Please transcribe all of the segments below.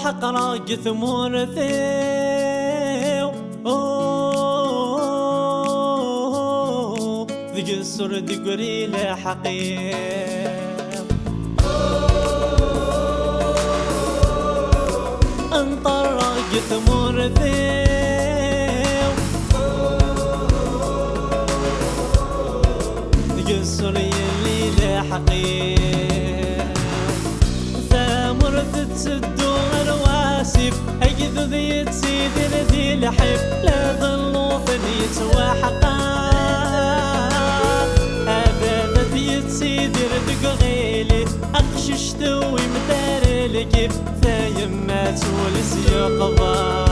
حق راق ثمور ثيو ذق السر دقري لحقيق انطر راق ثمور ثيو ذق السر يلي لحقيق ثامر تتسدو الواسف أجذ ذي تسيدر ذي لحب لا ظلوا فنيت وحقا هذا ذي تسيدر دقغيلي أقشش توي مدار الكيف ثايمات والسيقظة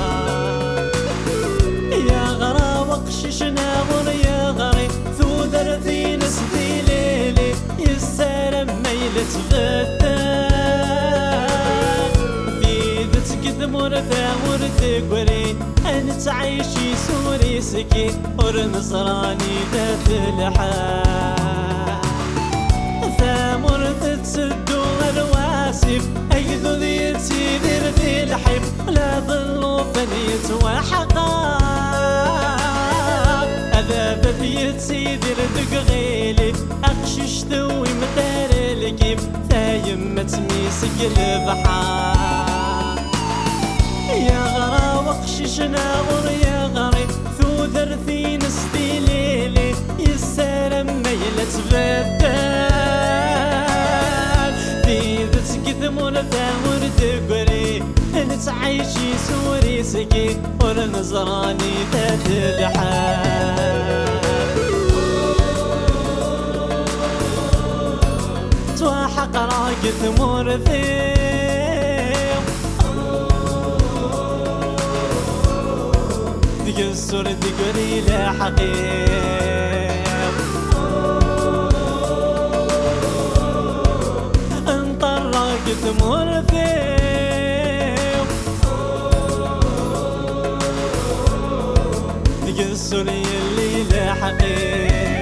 يا غرا وقشش ناغر يا غري ثوذر ذي نسدي ليلي يسالم ميلة غدا مرثا ورثقري أنا تعيشي سوري سكي ورنصراني ذات الحال ثامر تتسدو الواسف أيذو ذي تسيدر ذي الحب لا ظلوا فنيت وحقا أذاب ذي تسيدر دقغيلي أقشش ذوي مدار الكيف ثايمة ميسك البحار يا غرا وقشش ناغر يا غري ثوذر ثي نسدي ليلي يسالم ميلة بدال في ذاتك ثمور ثامر دقري نتعيشي سوري سكي ورنزراني ذات الحال تواحق راق ثمور ثي السر دقري لحقيق انطرق ثمور ثيو دق السر يلي لحقيق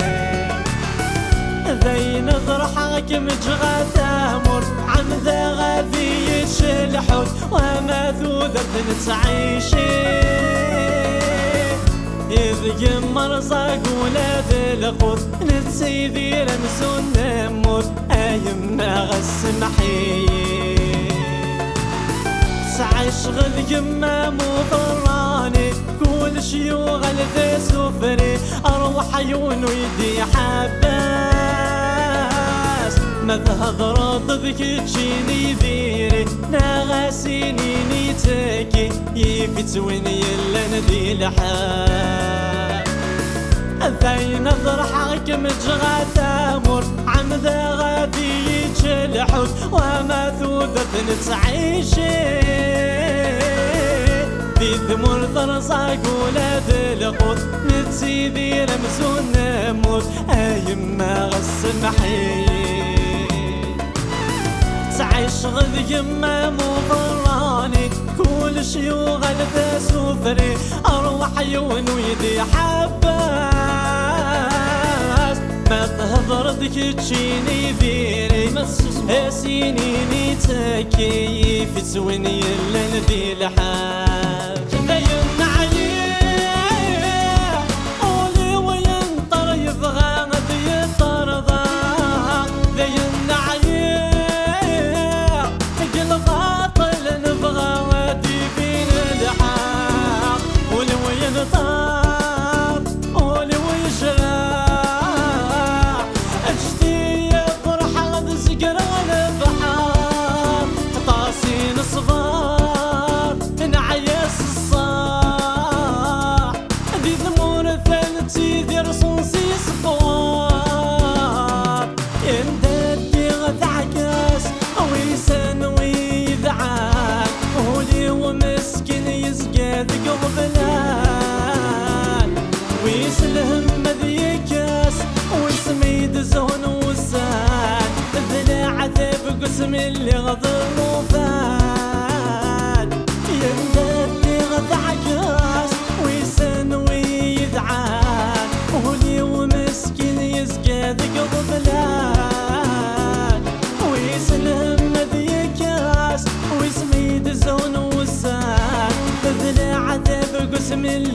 ذي نظر حاكم جغى ثامر عن ذا غاذي يشلحوت وما ذوذر نتعيشي إذ يمر صاق ولاد القوت نتسيدي رمسون نموت أيما غسم حيي سعيش غذ يما مضراني كل شيوغ الذي سفري أروح عيون ويدي حباس ما تهضر ضدك تجيني ذيري ناغاسيني نيتكي يفتويني يلا ندي لحال ذي نظر حاكم جغى ثامر عم ذا غادي يتشلحوت وما ثوذت نتعيشي في ثمور ثرصاق ولاد القوت نتسيدي رمسون نموت أيما غسم حيي تعيش غذ يما مضراني كل شيوغ الذا سفري أروح عيون ويدي حباس ما تهضر ذيك تجيني ذيري سينيني تكي في سويني يلا ندي لحال ذين عييح قولي وينطر يبغى غدي يطرضا ذين عييح تقل باطل نبغى ودي فين الحال قولي وينطر قولي ويشرح اجتي فرحة غد سقران بحار طاسين صغار نعيس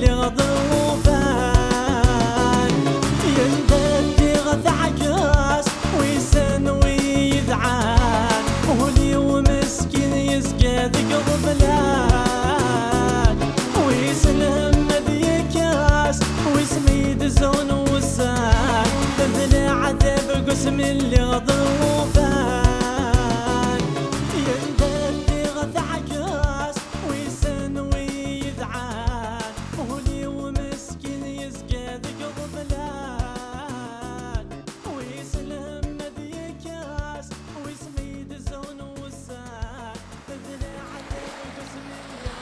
اللي غضوفان يندد غث عكاس ويسن ويدعان وهولي ومسكين يسقى ذيك الظلال ويسلم ذي كاس ويسميد زون وسان تنزل عذاب قسم اللي غضوفان يندد غث عكاس ويسن ويدعان وهولي ومسكين يسقى ذيك الظلال ويسلم ذي كاس ويسميد زون وسان تنزل عذاب قسم اللي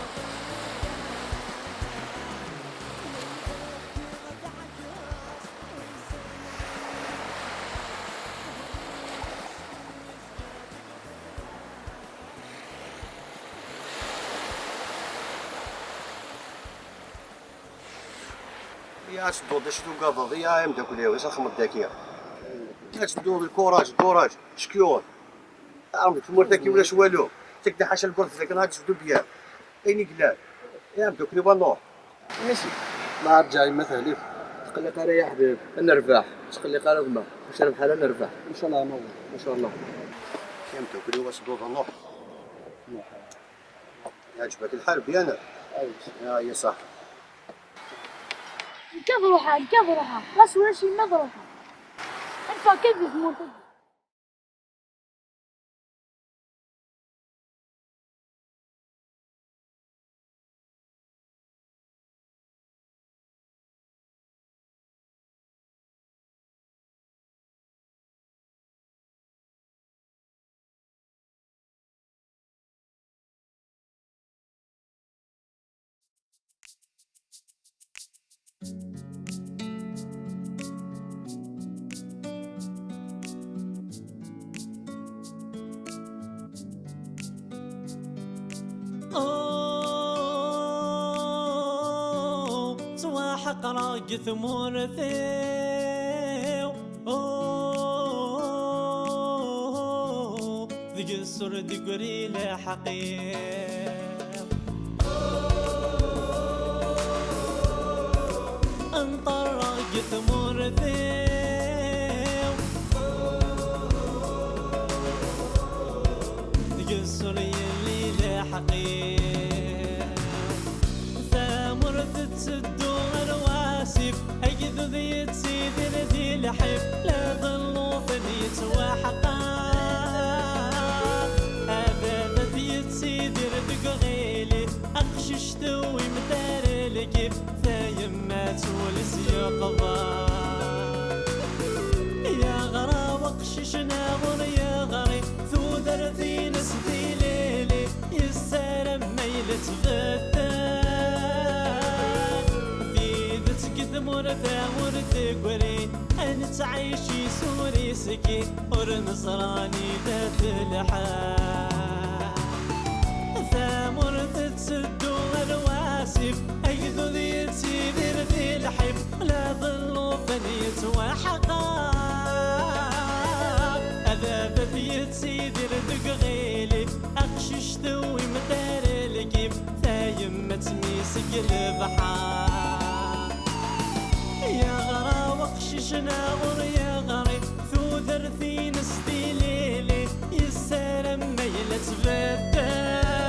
يا تدور شنو قاضي يا مداك اليوم سخم الداكيه يا تدور الكوراج شكيور عرفت مرتكي ولا والو تكدا حاشا البرد ذاك النهار تبدو بيا ايني قلال يا مداك اليوم نروح ماشي مع رجعي مثلا تقلق علي يا حبيب نربح تقلق على ما واش ربح على نربح ان شاء الله نوض ان شاء الله يا مداك اليوم تدور نروح يعجبك الحال بيانا يا صح كيف روحها بس ولا شيء ما روحها انت كيف تموت سواحق راق ثمور ثيو ذيك السر دقري لحقيق انطر راق ثمور ثيو ذيك السر يلي لحقيق ثامر تتسدو الواسف أجد ذي تسيدر ذي لحب لا ظلوا فنيت وحقا هذا ذي تسيدر دقغيلي أقشش توي مدار الكيف ثايمات والسياق ضار يا غرا وقشش ناغر يا غري ثودر ذي نسدي ليلي يسالم ميلة غدا مرثا ورثقري أنا تعيشي سوري سكي ورنصراني ذات الحال ثامر تتسدو الواسف أجدو ذي تسيدر ذي الحب لا ظلوا فنيت وحقاق أذاب ذي تسيدر دقغيلي أقشش ذوي مدار الكيف ثايمة ميسك البحار يا غرا وقشش ناغر يا غري ثوذر في نسدي ليلي يسالم ميلة غدا